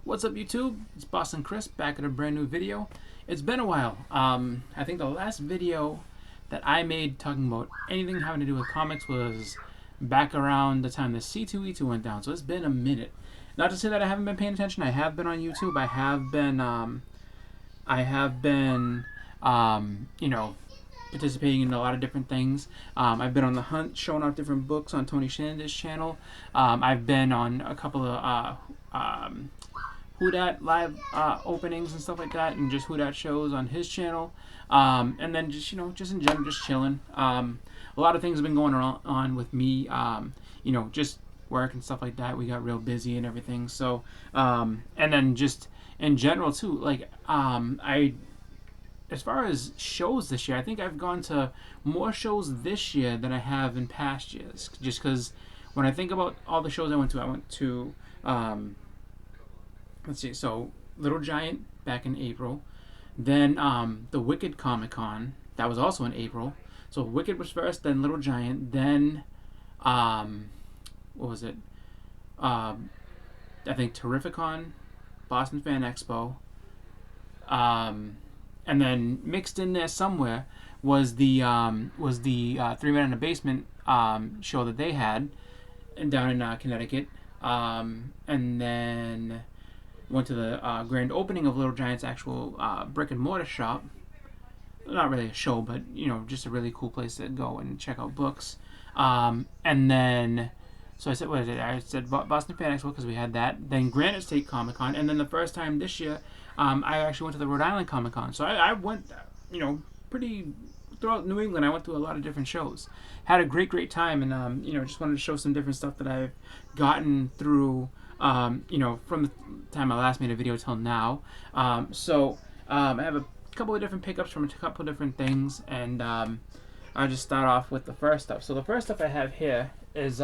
What's up, YouTube? It's Boston Chris back at a brand new video. It's been a while. I think the last video that I made talking about anything having to do with comics was back around the time the C2E2 went down. So it's been a minute. Not to say that I haven't been paying attention. I have been on YouTube. I have been participating in a lot of different things. I've been on The Hunt, showing off different books on Tony Shenandoah's channel. I've been on a couple of Who Dat live openings and stuff like that, and just Who Dat shows on his channel. And then just in general, just chilling. A lot of things have been going on with me. Just work and stuff like that. We got real busy and everything. So, and then just in general too, as far as shows this year, I think I've gone to more shows this year than I have in past years. Just because when I think about all the shows I went to, let's see, so Little Giant back in April, then the Wicked Comic Con, that was also in April. So Wicked was first, then Little Giant, then what was it? I think Terrificon, Boston Fan Expo, and then mixed in there somewhere was the 3 Men in a Basement show that they had down in Connecticut, and then went to the grand opening of Little Giant's actual brick and mortar shop. Not really a show, but just a really cool place to go and check out books. And then, so I said, what is it? I said Boston Fan Expo because we had that. Then Granite State Comic Con, and then the first time this year, I actually went to the Rhode Island Comic Con. So I went, pretty throughout New England. I went to a lot of different shows. Had a great time, and just wanted to show some different stuff that I've gotten through. From the time I last made a video till now. I have a couple of different pickups from a couple of different things, and I'll just start off with the first stuff. So the first stuff I have here is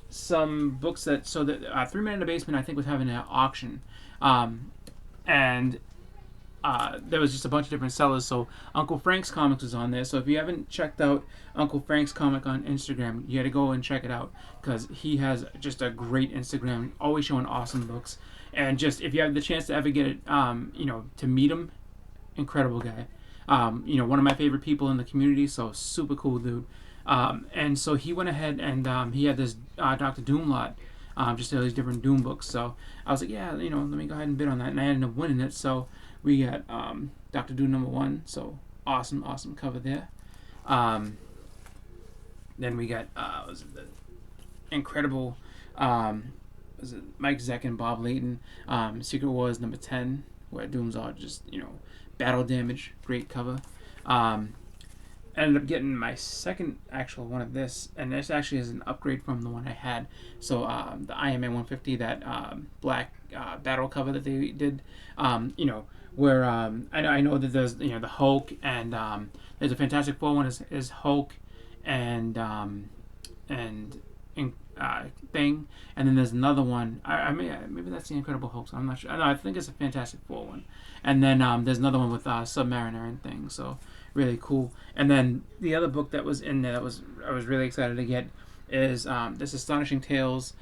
some books that 3 Men in the Basement I think was having an auction, and there was just a bunch of different sellers. So Uncle Frank's Comics was on there. So if you haven't checked out Uncle Frank's Comic on Instagram, you got to go and check it out because he has just a great Instagram, always showing awesome books. And just if you have the chance to ever get it, to meet him, incredible guy. One of my favorite people in the community. So super cool dude. And so he went ahead and he had this Dr. Doom lot. Just all these different Doom books. So I was like, yeah, let me go ahead and bid on that. And I ended up winning it. So we got Dr. Doom #1. So awesome cover there. Then we got was it the incredible was it Mike Zeck and Bob Layton, Secret Wars #10, where Doom's all just battle damage. Great cover. Ended up getting my second actual one of this, and this actually is an upgrade from the one I had. So the Iron Man 150, that black battle cover that they did, where I know that there's the Hulk, and there's a Fantastic Four one is Hulk and thing, and then there's another one. Maybe that's the Incredible Hulk. So I'm not sure. I think it's a Fantastic Four one, and then there's another one with Submariner and thing. So really cool. And then the other book that was in there I was really excited to get is this Astonishing Tales.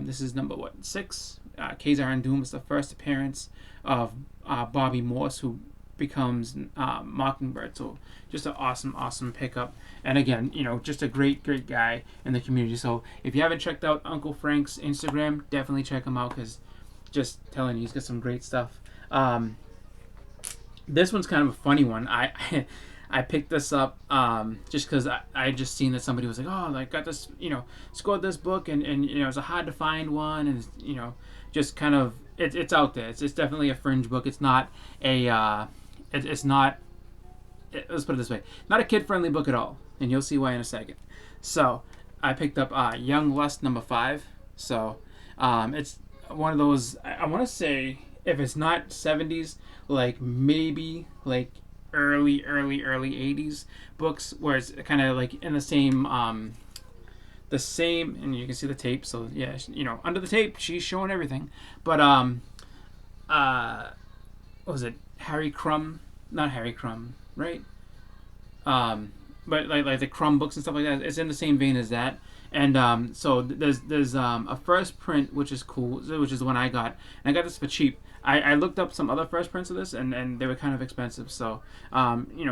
This is number 6. Kazar and Doom is the first appearance of Bobby Morse, who becomes Mockingbird. So just an awesome pickup. And again, just a great guy in the community. So if you haven't checked out Uncle Frank's Instagram, definitely check him out because just telling you, he's got some great stuff. This one's kind of a funny one. I picked this up just because I just seen that somebody was like, oh, I got this, scored this book, and it's a hard to find one, and just kind of it's out there. It's definitely a fringe book. It's not a let's put it this way, not a kid friendly book at all, and you'll see why in a second. So I picked up Young Lust #5. So it's one of those, I want to say, if it's not 70s, like maybe like early 80s books, where it's kind of like in the same, and you can see the tape. So yeah, under the tape, she's showing everything. But what was it? Harry Crumb, not Harry Crumb, right? But like the Crumb books and stuff like that. It's in the same vein as that. And so there's a first print which is cool, which is the one I got, and I got this for cheap. I looked up some other first prints of this, and they were kind of expensive. So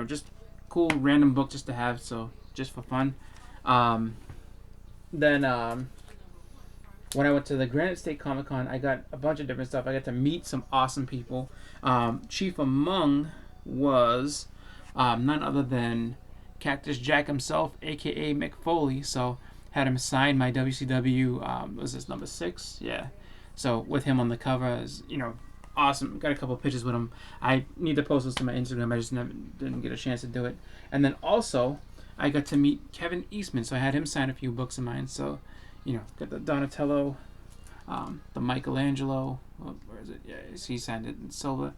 just cool random book just to have, so just for fun. Then when I went to the Granite State Comic Con, I got a bunch of different stuff. I got to meet some awesome people. Chief among was none other than Cactus Jack himself, aka Mick Foley. So had him sign my WCW. Was this number 6? Yeah. So with him on the cover is awesome. Got a couple of pictures with him. I need to post this to my Instagram. I just didn't get a chance to do it. And then also I got to meet Kevin Eastman. So I had him sign a few books of mine. So got the Donatello, the Michelangelo. Where is it? Yeah, he signed it in silver.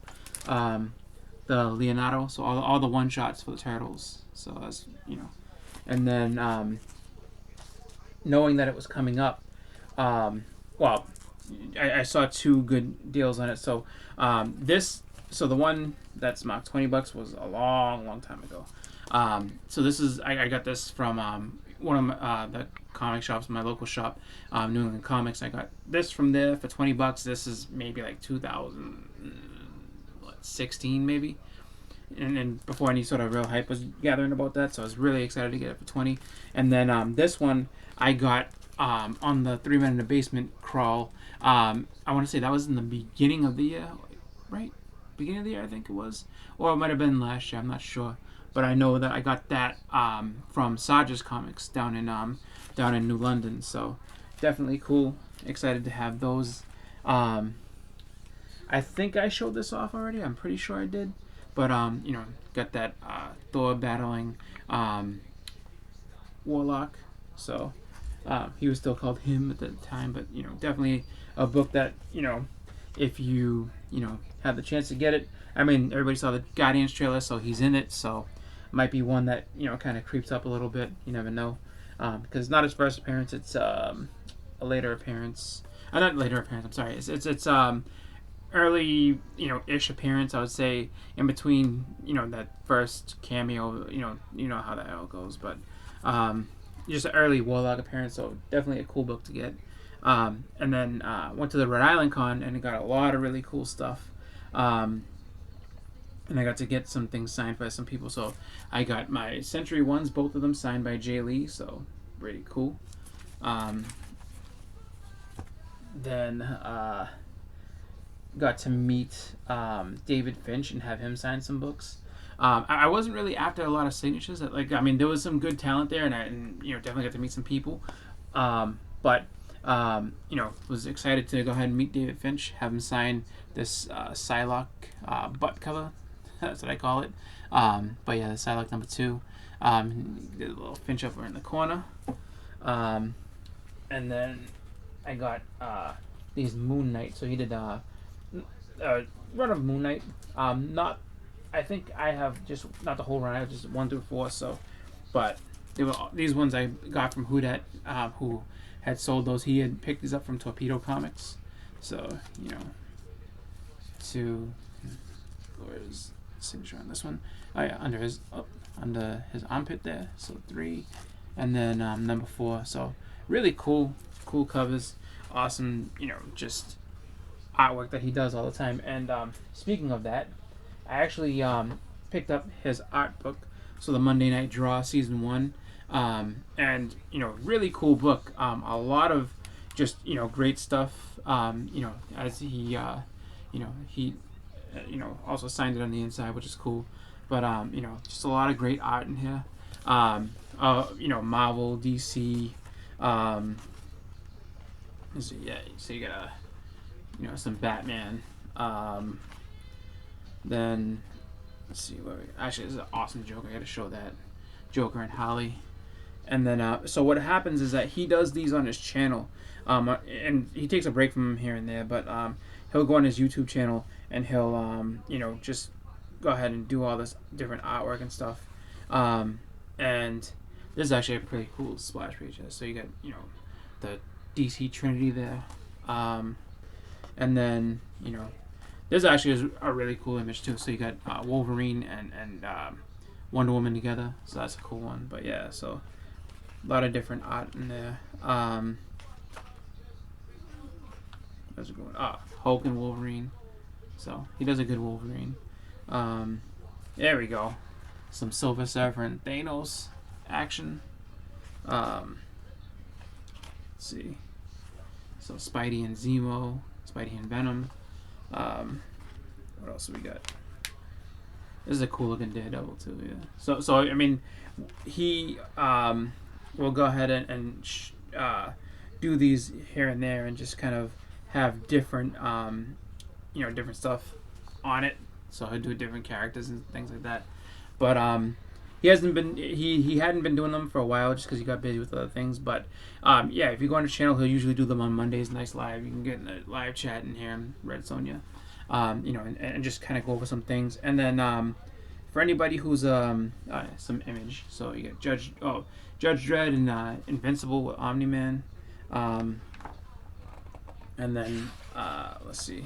The Leonardo. So all the one shots for the Turtles. So that's and then knowing that it was coming up, well, I saw 2 good deals on it. So so the one that's marked $20 was a long time ago. So this is I got this from one of the comic shops, my local shop, New England Comics. I got this from there for $20. This is maybe like 2016 maybe. And before any sort of real hype was gathering about that, so I was really excited to get it for 20. And then this one I got on the 3 Men in the Basement crawl. I want to say that was in the beginning of the year, right? Beginning of the year, I think it was, or it might have been last year. I'm not sure, but I know that I got that from Saja's Comics down in New London. So definitely cool. Excited to have those. I think I showed this off already. I'm pretty sure I did. But got that Thor battling Warlock. So he was still called him at the time, but definitely a book that if you have the chance to get it. I mean, everybody saw the Guardians trailer, so he's in it. So might be one that kind of creeps up a little bit. You never know, because it's not his first appearance. It's a later appearance. Not later appearance. I'm sorry. It's early ish appearance, I would say, in between that first cameo. You know how that all goes, but just an early Warlock appearance. So definitely a cool book to get. And then went to the Rhode Island Con and got a lot of really cool stuff. And I got to get some things signed by some people. So I got my Century ones, both of them signed by Jay Lee. So pretty cool. Then got to meet David Finch and have him sign some books. I wasn't really after a lot of signatures. There was some good talent there, and definitely got to meet some people. But was excited to go ahead and meet David Finch, have him sign this Psylocke butt cover. That's what I call it. But yeah, the Psylocke number 2. Did a little Finch over in the corner. And then I got these Moon Knight. So he did run of Moon Knight. I think I have just not the whole run. I have just 1 through 4. So, but these ones I got from Hudat, who had sold those. He had picked these up from Torpedo Comics. So where's signature on this one? Oh yeah, under his armpit there. So 3, and then number 4. So really cool covers. Awesome, just artwork that he does all the time. And speaking of that, I actually picked up his art book, so the Monday Night Draw Season 1, and really cool book. A lot of just great stuff. As he also signed it on the inside, which is cool. But just a lot of great art in here. Marvel, DC. So you got some Batman. Then let's see actually, this is an awesome Joker. I got to show that Joker and Harley. And then so what happens is that he does these on his channel, and he takes a break from them here and there, but he'll go on his YouTube channel and he'll just go ahead and do all this different artwork and stuff. And this is actually a pretty cool splash page. So you got the DC Trinity there, and then this actually is a really cool image too. So you got Wolverine and Wonder Woman together, so that's a cool one. But yeah, so A lot of different art in there. How's it going? Hulk and Wolverine. So he does a good Wolverine. There we go. Some Silver Surfer and Thanos action. Let's see. So Spidey and Zemo, Spidey and Venom. What else do we got? This is a cool looking Daredevil too. Yeah. So I mean, he will go ahead and do these here and there and just kind of have different different stuff on it. So he'll do different characters and things like that. But he hadn't been doing them for a while just because he got busy with other things. But yeah, if you go on his channel, he'll usually do them on Mondays, nice live. You can get in a live chat and hear him, Red Sonja, and just kind of go over some things. And then for anybody who's some image, so you get Judge Dredd and Invincible with Omni-Man, and then let's see,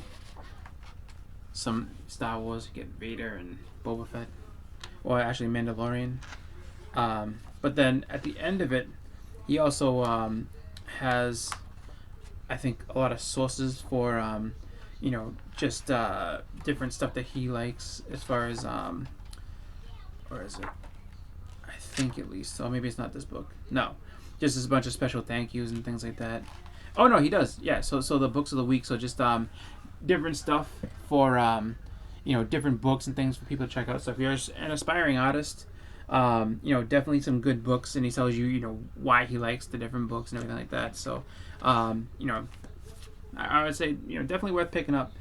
some Star Wars. You get Vader and Boba Fett. Or actually Mandalorian. But then at the end of it, he also has, I think, a lot of sources for, just different stuff that he likes as far as, where is it? I think at least. So maybe it's not this book. No. Just a bunch of special thank yous and things like that. Oh, no, he does. Yeah, so the books of the week. So just different stuff for, different books and things for people to check out. So if you're an aspiring artist, definitely some good books, and he tells you, why he likes the different books and everything like that. So, I would say, definitely worth picking up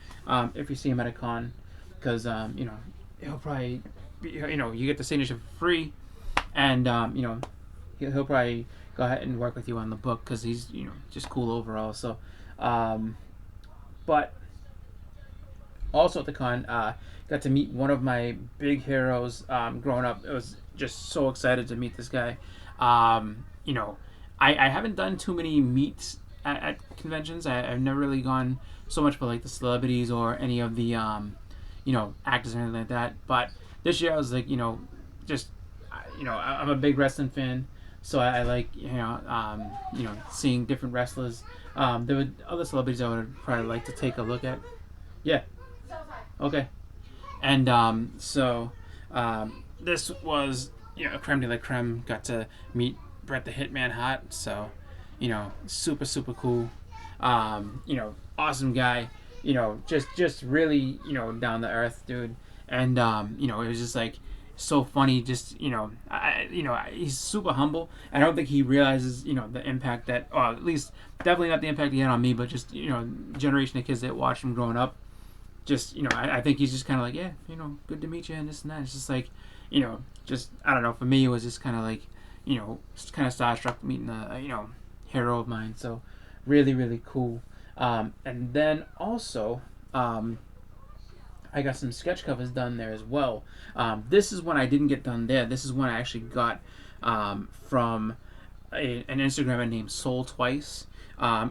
if you see him at a con, because, he'll probably, you get the signature for free, and, he'll probably go ahead and work with you on the book because he's, just cool overall. So, but also at the con, got to meet one of my big heroes growing up. I was just so excited to meet this guy. I haven't done too many meets at conventions. I've never really gone so much for like the celebrities or any of the actors or anything like that. But this year I was like, I'm a big wrestling fan, so I like seeing different wrestlers. There were other celebrities I would probably like to take a look at. Yeah. Okay. And this was creme de la creme. Got to meet Bret the Hitman Hart. So super super cool. Awesome guy. Just really down to earth dude. And it was just like so funny. Just he's super humble. I don't think he realizes the impact that, or at least definitely not the impact he had on me, but just generation of kids that watched him growing up. Just I think he's just kind of like, yeah, good to meet you and this and that. It's just like just I don't know, for me it was just kind of like just kind of starstruck meeting a hero of mine. So really really cool. And then also I got some sketch covers done there as well. This is one I didn't get done there. This is one I actually got from an Instagrammer named Soul Twice.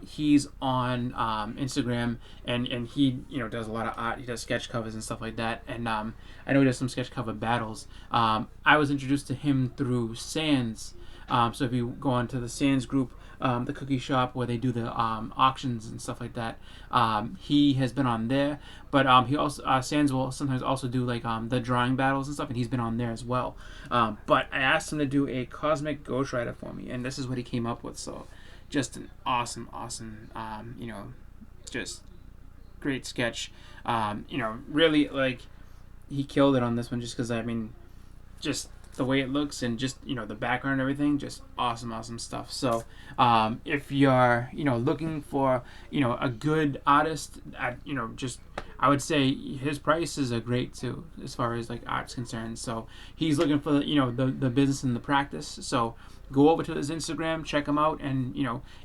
He's on Instagram and he does a lot of art. He does sketch covers and stuff like that. And I know he does some sketch cover battles. I was introduced to him through Sans. So if you go onto the Sans group, the cookie shop where they do the auctions and stuff like that, he has been on there. But he also Sans will sometimes also do like the drawing battles and stuff, and he's been on there as well. But I asked him to do a Cosmic Ghost Rider for me, and this is what he came up with. So just an awesome just great sketch. Really like he killed it on this one, just because just the way it looks and just the background and everything, just awesome stuff. So if you're looking for a good artist at just, I would say his prices are great too as far as like art's concerned. So he's looking for the business and the practice. So go over to his Instagram, check him out, and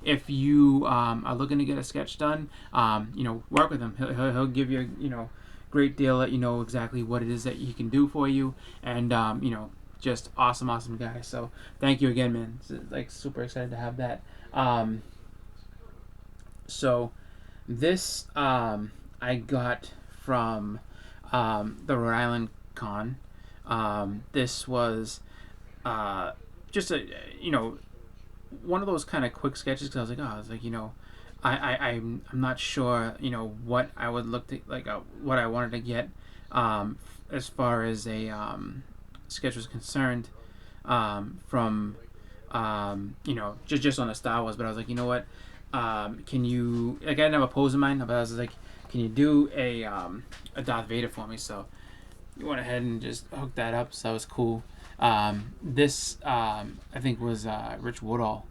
if you are looking to get a sketch done, work with him. He'll give you great deal, let you know exactly what it is that he can do for you, and just awesome guy. So thank you again, man. It's, like, super excited to have that. So this I got from the Rhode Island Con. This was just a one of those kind of quick sketches because I was like, I'm not sure, what I would look to like, what I wanted to get, as far as a sketch was concerned, from, just on the Star Wars. But I was like, you know what, can you, like, I didn't have a pose in mind, but I was like, can you do a Darth Vader for me? So you went ahead and just hooked that up. So that was cool. This I think was Rich Woodall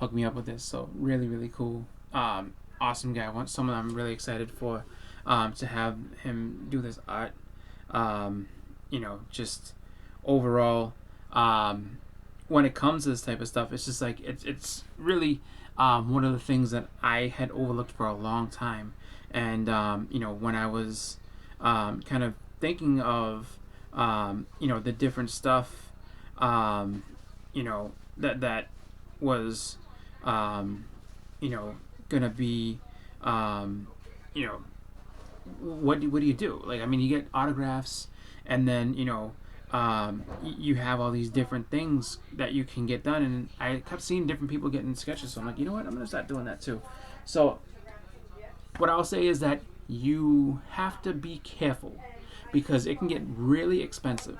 hooked me up with this. So really, really cool. Awesome guy. Someone I'm really excited for, to have him do this art. Just overall, when it comes to this type of stuff, it's just like it's really, one of the things that I had overlooked for a long time. And when I was, kind of thinking of, the different stuff, that was, gonna be, you know, what do you do? Like, I mean, you get autographs, and then you have all these different things that you can get done. And I kept seeing different people getting sketches, so I'm like, you know what, I'm gonna start doing that too. So what I'll say is that you have to be careful because it can get really expensive.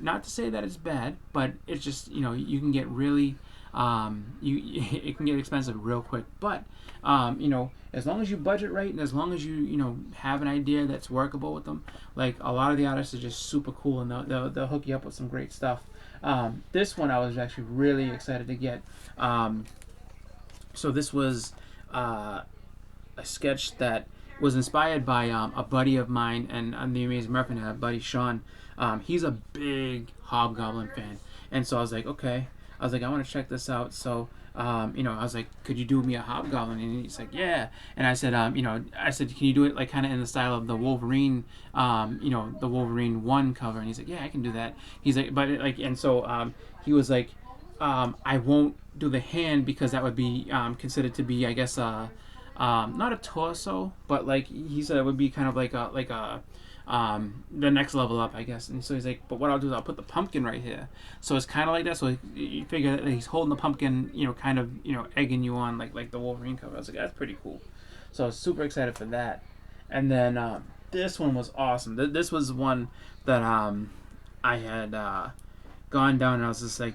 Not to say that it's bad, but it's just, you can get really, it can get expensive real quick. But as long as you budget right, and as long as you have an idea that's workable with them, like a lot of the artists are just super cool, and they'll hook you up with some great stuff. This one I was actually really excited to get. So this was, a sketch that was inspired by, a buddy of mine and the Amazing Muffin, buddy Sean. He's a big Hobgoblin fan, and so I was like, okay. I was like, I want to check this out. So, I was like, could you do me a Hobgoblin? And he's like, yeah. And I said, can you do it like kind of in the style of the Wolverine, the Wolverine 1 cover? And he's like, yeah, I can do that. He's like, but like, and so he was like, I won't do the hand because that would be considered to be, I guess, not a torso, but like he said, it would be kind of like a the next level up, I guess. And so he's like, but what I'll do is I'll put the pumpkin right here. So it's kind of like that. So you figure that he's holding the pumpkin, kind of, egging you on like the Wolverine cover. I was like, that's pretty cool. So I was super excited for that. And then this one was awesome. This was one that I had gone down, and I was just like,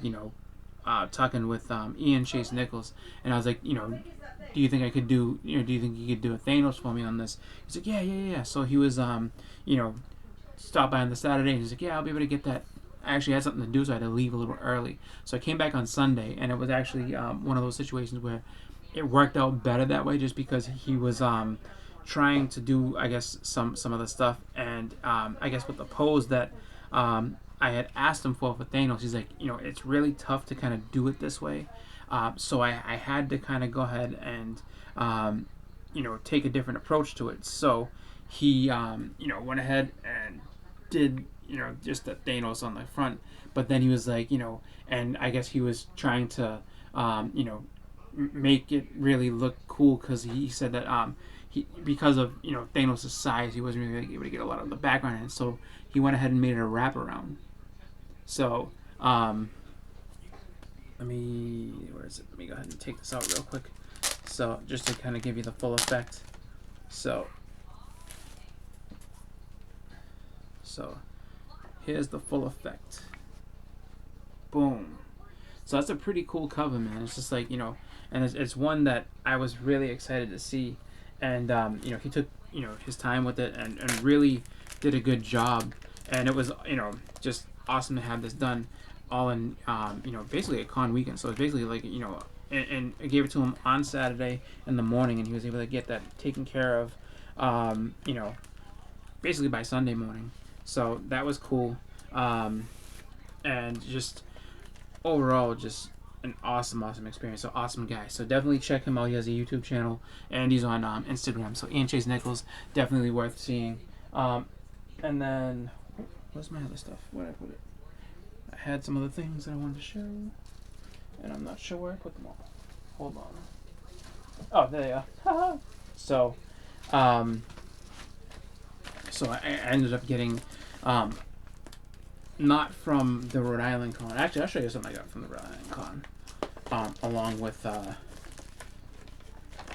talking with Ian Chase Nichols, and I was like, do you think I could do, do you think you could do a Thanos for me on this? He's like, yeah. So he was, stopped by on the Saturday, and he's like, yeah, I'll be able to get that. I actually had something to do, so I had to leave a little early. So I came back on Sunday, and it was actually one of those situations where it worked out better that way, just because he was trying to do, I guess, some of the stuff, and I guess with the pose that I had asked him for Thanos, he's like, it's really tough to kind of do it this way. So I had to kind of go ahead and, take a different approach to it. So he, went ahead and did, just the Thanos on the front. But then he was like, and I guess he was trying to, make it really look cool, because he said that because of Thanos' size, he wasn't really able to get a lot of the background in. So he went ahead and made it a wraparound. So let me go ahead and take this out real quick. So just to kind of give you the full effect. So here's the full effect. Boom. So that's a pretty cool cover, man. It's just like, and it's one that I was really excited to see. And, he took, his time with it, and really did a good job. And it was, just awesome to have this done all in, basically a con weekend. So it's basically like, and I gave it to him on Saturday in the morning, and he was able to get that taken care of, basically by Sunday morning. So that was cool. And just overall, just an awesome experience. So awesome guy. So definitely check him out. He has a YouTube channel, and he's on Instagram. So Ian Chase Nichols, definitely worth seeing. And then, where's my other stuff? Where did I put it? I had some other things that I wanted to show, and I'm not sure where I put them all. Hold on. Oh, there they are. So, so I ended up getting, not from the Rhode Island Con. Actually, I'll show you something I got from the Rhode Island Con. along with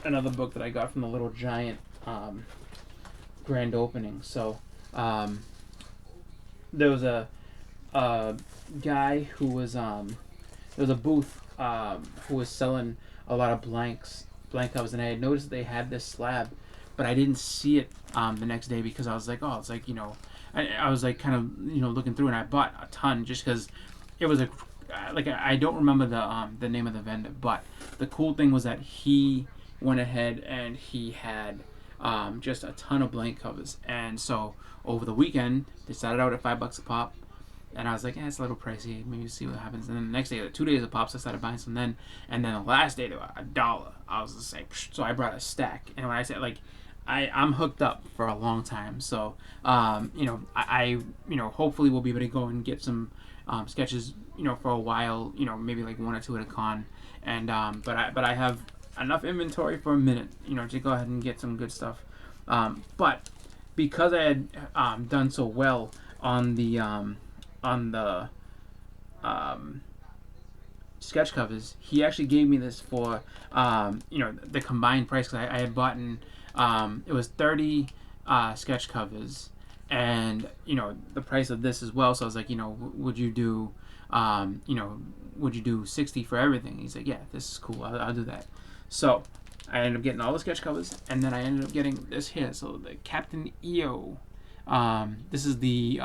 another book that I got from the Little Giant grand opening. So there was a guy who was there was a booth who was selling a lot of blank covers, and I had noticed that they had this slab, but I didn't see it the next day because I was like, oh, it's like, you know, I was like kind of, you know, looking through, and I bought a ton just because it was a like I don't remember the name of the vendor, but the cool thing was that he went ahead and he had just a ton of blank covers, and so over the weekend they started out at $5 a pop. And I was like, it's a little pricey. Maybe see what happens. And then the next day, 2 days of pops, I started buying some then. And then the last day, they were $1. I was just like, so I brought a stack. And when I said, like, I'm hooked up for a long time. So, you know, I you know, hopefully we'll be able to go and get some sketches, you know, for a while. You know, maybe like 1 or 2 at a con. And but I have enough inventory for a minute, you know, to go ahead and get some good stuff. But because I had done so well on the sketch covers, he actually gave me this for you know, the combined price, because I had bought it was 30 sketch covers, and you know, the price of this as well. So I was like, you know, would you do you know, would you do 60 for everything? He's like, yeah, this is cool, I'll do that. So I ended up getting all the sketch covers, and then I ended up getting this here, so the Captain EO. This is the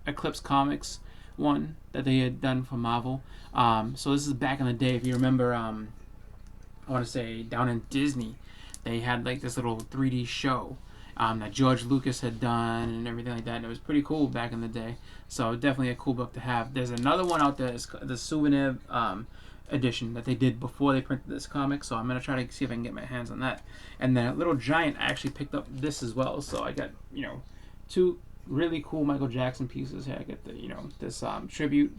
Eclipse Comics one that they had done for Marvel. So this is back in the day. If you remember, I want to say down in Disney, they had like this little 3D show that George Lucas had done and everything like that. And it was pretty cool back in the day. So definitely a cool book to have. There's another one out there, it's the souvenir edition that they did before they printed this comic. So I'm gonna try to see if I can get my hands on that. And then at Little Giant, I actually picked up this as well. So I got, you know, 2 really cool Michael Jackson pieces here. I get the, you know, this tribute,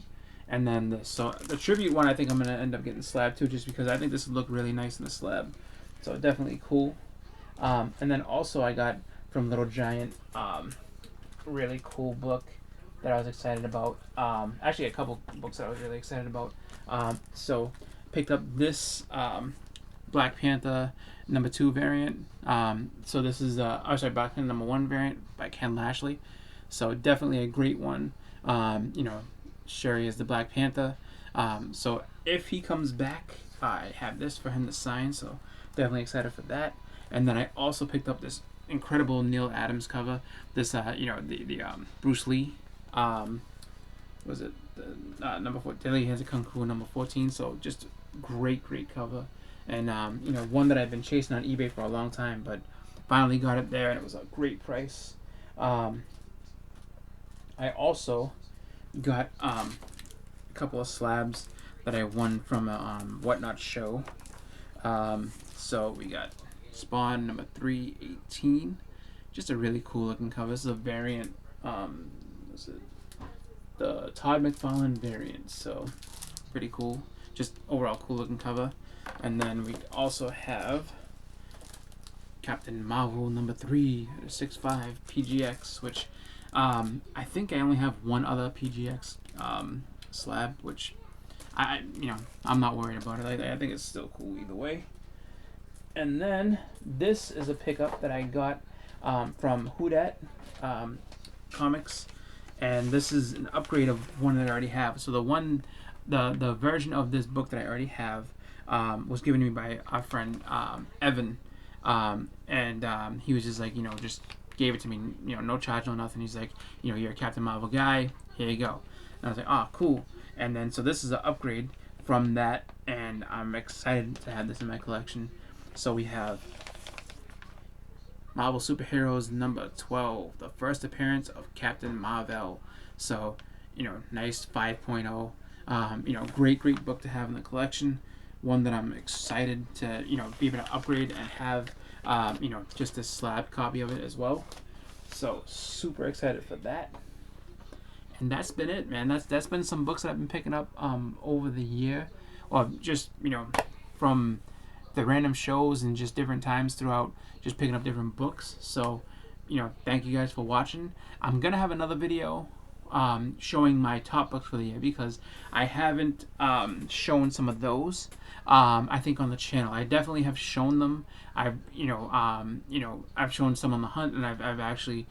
and then this. So the tribute one, I think I'm gonna end up getting slab too, just because I think this would look really nice in the slab. So definitely cool. And then also I got from Little Giant really cool book that I was excited about. Actually, a couple books that I was really excited about. So picked up this Black Panther #2 variant. So this is Black Panther #1 variant by Ken Lashley. So definitely a great one. You know, Shuri is the Black Panther. So if he comes back, I have this for him to sign. So definitely excited for that. And then I also picked up this incredible Neil Adams cover. This you know, the Bruce Lee. Was it the number 4? Deadly Hands of Kung Fu #14. So just great cover. And you know, one that I've been chasing on eBay for a long time, but finally got it there, and it was a great price. I also got a couple of slabs that I won from a Whatnot show. So we got Spawn #318, just a really cool looking cover. This is a variant. Was it the Todd McFarlane variant? So pretty cool. Just overall cool looking cover. And then we also have Captain Marvel #3 6.5 PGX, which I think I only have one other PGX slab, which you know, I'm not worried about it. I think it's still cool either way. And then this is a pickup that I got from Who Comics, and this is an upgrade of one that I already have. So the version of this book that I already have was given to me by our friend Evan, and he was just like, you know, just gave it to me, you know, no charge, no nothing. He's like, you know, you're a Captain Marvel guy, here you go. And I was like, oh, cool. And then so this is an upgrade from that, and I'm excited to have this in my collection. So we have Marvel Superheroes #12, the first appearance of Captain Marvel. So, you know, nice 5.0. You know, great book to have in the collection. One that I'm excited to, you know, be able to upgrade and have, you know, just a slab copy of it as well. So super excited for that. And that's been it, man. That's been some books that I've been picking up over the year, or just, you know, from the random shows and just different times throughout, just picking up different books. So, you know, thank you guys for watching. I'm gonna have another video showing my top books for the year, because I haven't shown some of those. I think on the channel, I definitely have shown them. I've I've shown some on the hunt, and I've actually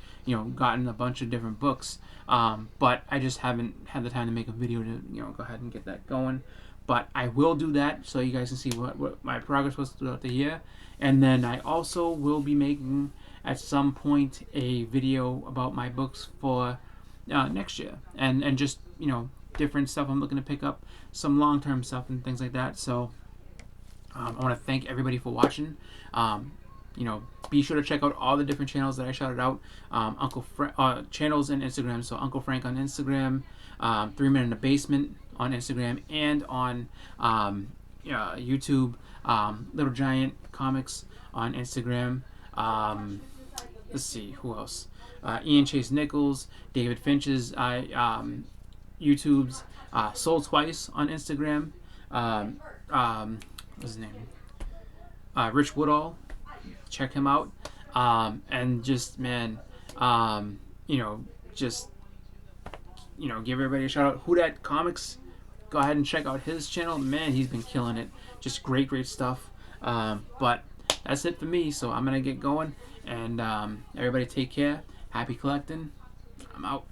gotten a bunch of different books. But I just haven't had the time to make a video to go ahead and get that going. But I will do that so you guys can see what my progress was throughout the year. And then I also will be making at some point a video about my books for next year, and just different stuff I'm looking to pick up, some long-term stuff and things like that. So I want to thank everybody for watching. Be sure to check out all the different channels that I shouted out. Channels and Instagram. So Uncle Frank on Instagram, 3 Men in the Basement on Instagram, and on YouTube, Little Giant Comics on Instagram. Let's see, who else? Ian Chase Nichols, David Finch's YouTube's, Sold Twice on Instagram. What's his name? Rich Woodall. Check him out. And just, man, just give everybody a shout out. Who Dat Comics, go ahead and check out his channel. Man, he's been killing it. Just great stuff. But that's it for me, so I'm gonna get going. And everybody take care. Happy collecting. I'm out.